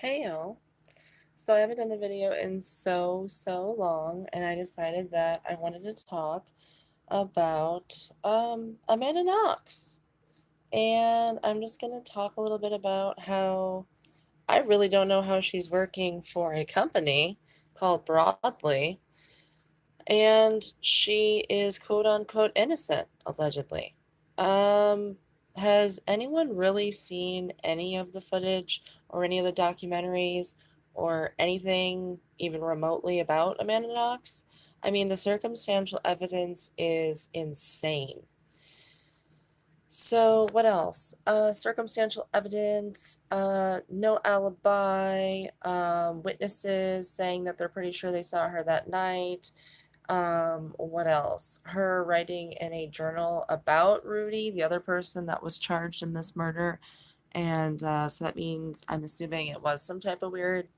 Hey y'all. So I haven't done a video in so long, and I decided that I wanted to talk about Amanda Knox. And I'm just gonna talk a little bit about how I really don't know how she's working for a company called Broadly, and she is quote unquote innocent, allegedly. Um, has anyone really seen any of the footage or any of the documentaries or anything even remotely about Amanda Knox? I mean, the circumstantial evidence is insane. So, what else? Circumstantial evidence, no alibi, witnesses saying that they're pretty sure they saw her that night. What else? Her writing in a journal about Rudy, the other person that was charged in this murder. And so that means I'm assuming it was some type of weird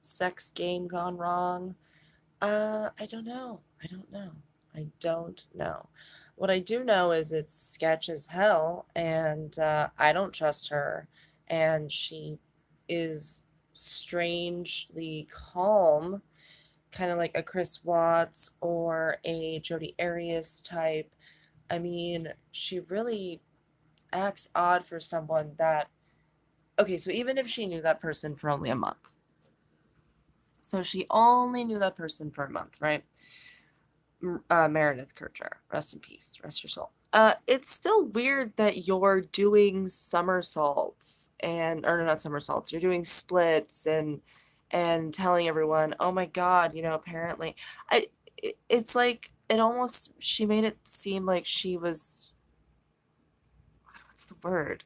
sex game gone wrong. I don't know. I don't know. I don't know. What I do know is it's sketch as hell, and I don't trust her. And she is strangely calm, kind of like a Chris Watts or a Jodi Arias type. I mean, she really acts odd for someone that, okay, so even if she knew that person for only a month, so she only knew that person for a month, right? Meredith Kercher, rest in peace, rest your soul. It's still weird that you're doing somersaults or not somersaults, you're doing splits and telling everyone, oh my God, apparently, it's like it almost she made it seem like she was, what's the word?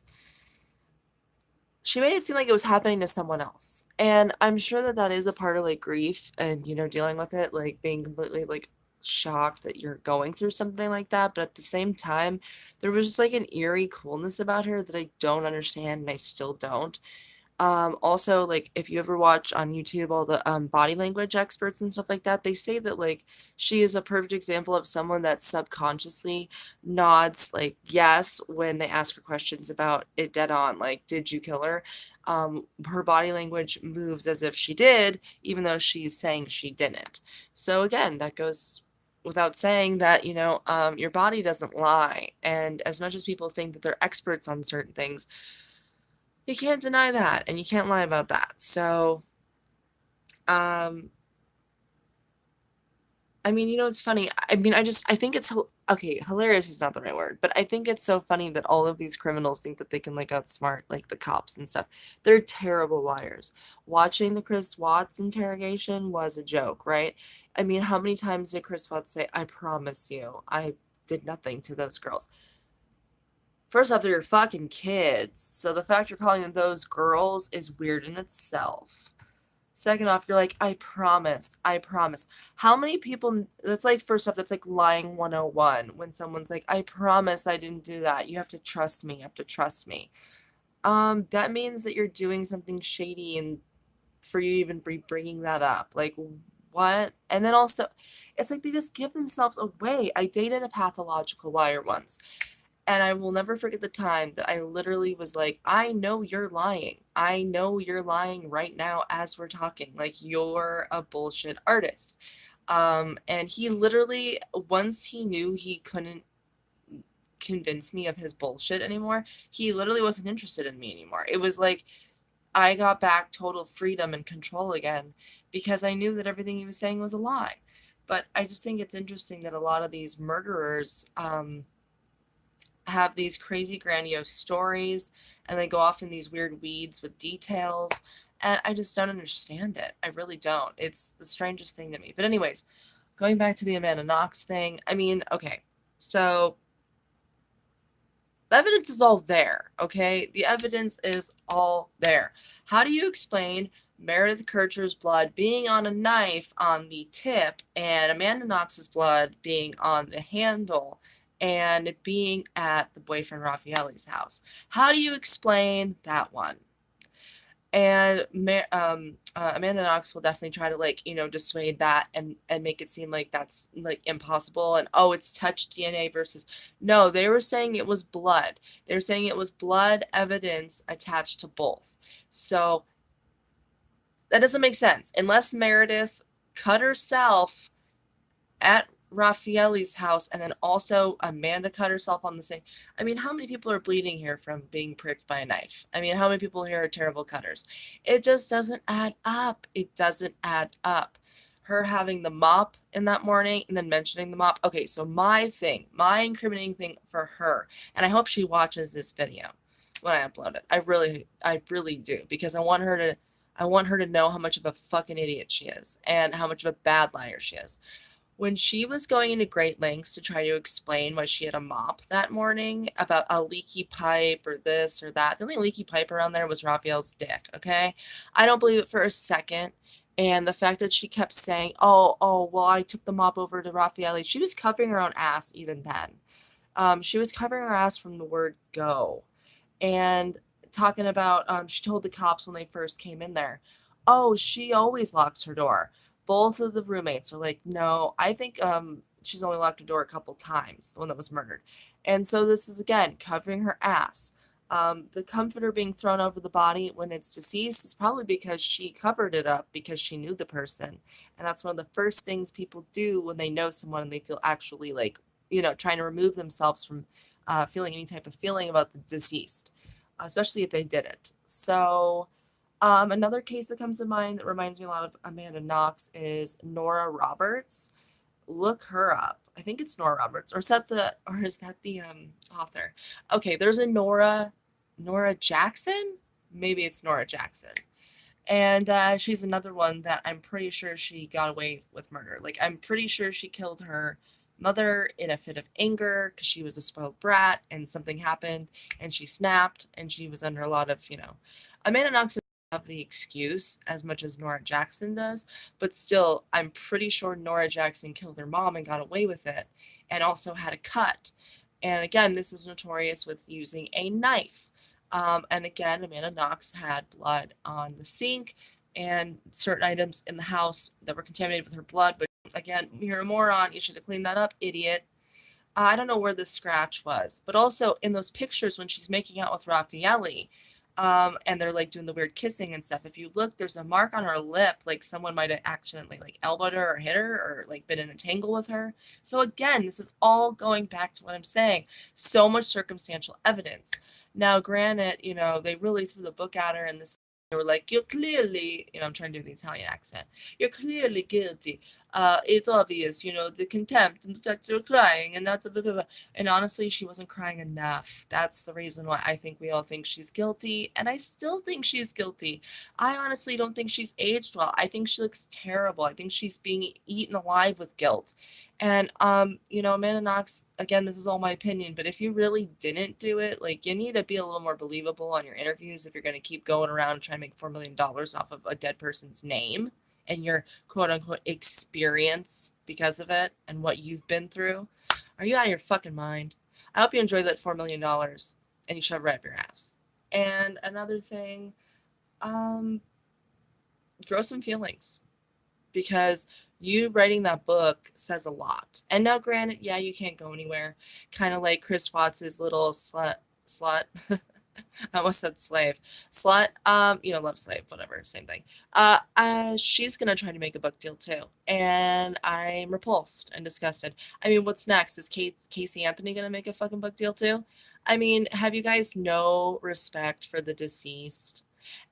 She made it seem like it was happening to someone else. And I'm sure that that is a part of like grief and, dealing with it, like being completely like shocked that you're going through something like that. But at the same time, there was just like an eerie coolness about her that I don't understand and I still don't. Also, like if you ever watch on YouTube all the body language experts and stuff like that, they say that like she is a perfect example of someone that subconsciously nods like yes when they ask her questions about it dead on, like did you kill her? Her body language moves as if she did, even though she's saying she didn't. So again, that goes without saying that, your body doesn't lie. And as much as people think that they're experts on certain things, you can't deny that, and you can't lie about that. So, um, I mean, it's funny. I mean, I think it's okay. Hilarious is not the right word, but I think it's so funny that all of these criminals think that they can like outsmart like the cops and stuff. They're terrible liars. Watching the Chris Watts interrogation was a joke, right? I mean, how many times did Chris Watts say, "I promise you, I did nothing to those girls"? First off, they're your fucking kids, so the fact you're calling them those girls is weird in itself. Second off, you're like, I promise, I promise. How many people, that's like, first off, that's like lying 101 when someone's like, I promise I didn't do that. You have to trust me. You have to trust me. That means that you're doing something shady and for you to even be bringing that up. Like, what? And then also, it's like they just give themselves away. I dated a pathological liar once. And I will never forget the time that I literally was like, I know you're lying. I know you're lying right now as we're talking. Like, you're a bullshit artist. And he literally, once he knew he couldn't convince me of his bullshit anymore, he literally wasn't interested in me anymore. It was like I got back total freedom and control again because I knew that everything he was saying was a lie. But I just think it's interesting that a lot of these murderers, have these crazy grandiose stories and they go off in these weird weeds with details, and I just don't understand it. I really don't. It's the strangest thing to me. But anyways, going back to the Amanda Knox thing, I mean, okay. So the evidence is all there, okay? The evidence is all there. How do you explain Meredith Kercher's blood being on a knife on the tip and Amanda Knox's blood being on the handle and it being at the boyfriend Raffaele's house? How do you explain that one? And Amanda Knox will definitely try to like dissuade that and make it seem like that's like impossible and oh it's touch DNA versus no, they were saying it was blood. They were saying it was blood evidence attached to both. So That doesn't make sense. Unless Meredith cut herself at Raffaelle's house and then also Amanda cut herself on the same. I mean, how many people are bleeding here from being pricked by a knife? I mean, how many people here are terrible cutters? It just doesn't add up. It doesn't add up. Her having the mop in that morning and then mentioning the mop. Okay, so my incriminating thing for her, and I hope she watches this video when I upload it. I really do, because I want her to know how much of a fucking idiot she is and how much of a bad liar she is. When she was going into great lengths to try to explain why she had a mop that morning about a leaky pipe or this or that, the only leaky pipe around there was Raphael's dick, okay? I don't believe it for a second. And the fact that she kept saying, oh, well, I took the mop over to Raffaele, she was covering her own ass even then. She was covering her ass from the word go. And talking about, she told the cops when they first came in there, oh, she always locks her door. Both of the roommates are like, no, I think she's only locked her door a couple times, the one that was murdered. And so this is again covering her ass. The comforter being thrown over the body when it's deceased is probably because she covered it up because she knew the person. And that's one of the first things people do when they know someone and they feel actually like, trying to remove themselves from feeling any type of feeling about the deceased, especially if they did it. So, another case that comes to mind that reminds me a lot of Amanda Knox is Nora Roberts. Look her up. I think it's Nora Roberts, or is that the author? Okay, there's a Nora Jackson. Maybe it's Nora Jackson. And she's another one that I'm pretty sure she got away with murder. Like, I'm pretty sure she killed her mother in a fit of anger because she was a spoiled brat and something happened and she snapped and she was under a lot of, Amanda Knox doesn't have the excuse as much as Nora Jackson does, but still, I'm pretty sure Nora Jackson killed her mom and got away with it and also had a cut. And again, this is notorious with using a knife. And again, Amanda Knox had blood on the sink and certain items in the house that were contaminated with her blood. But again, you're a moron. You should have cleaned that up, idiot. I don't know where the scratch was, but also in those pictures when she's making out with Raffaele, and they're like doing the weird kissing and stuff. If you look, there's a mark on her lip, like someone might have accidentally like elbowed her or hit her or like been in a tangle with her. So again, this is all going back to what I'm saying. So much circumstantial evidence. Now, granted, they really threw the book at her and this. They were like, you're clearly, I'm trying to do the Italian accent. You're clearly guilty. It's obvious, the contempt and the fact you're crying and that's a blah, blah, blah. And honestly, she wasn't crying enough. That's the reason why I think we all think she's guilty. And I still think she's guilty. I honestly don't think she's aged well. I think she looks terrible. I think she's being eaten alive with guilt. And, Amanda Knox, again, this is all my opinion, but if you really didn't do it, like, you need to be a little more believable on your interviews if you're going to keep going around and trying to make $4 million off of a dead person's name and your quote unquote experience because of it and what you've been through. Are you out of your fucking mind? I hope you enjoyed that $4 million and you shove it right up your ass. And another thing, grow some feelings because you writing that book says a lot. And now, granted, yeah, you can't go anywhere. Kind of like Chris Watts's little slut. I almost said slave. Slut, love slave, whatever, same thing. She's gonna try to make a book deal too, and I'm repulsed and disgusted. I mean, what's next? Is Casey Anthony gonna make a fucking book deal too? I mean, have you guys no respect for the deceased?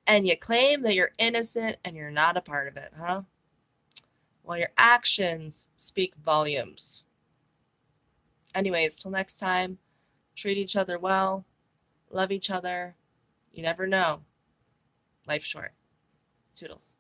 And you claim that you're innocent and you're not a part of it, huh? Well, your actions speak volumes. Anyways, till next time, treat each other well, love each other. You never know. Life's short. Toodles.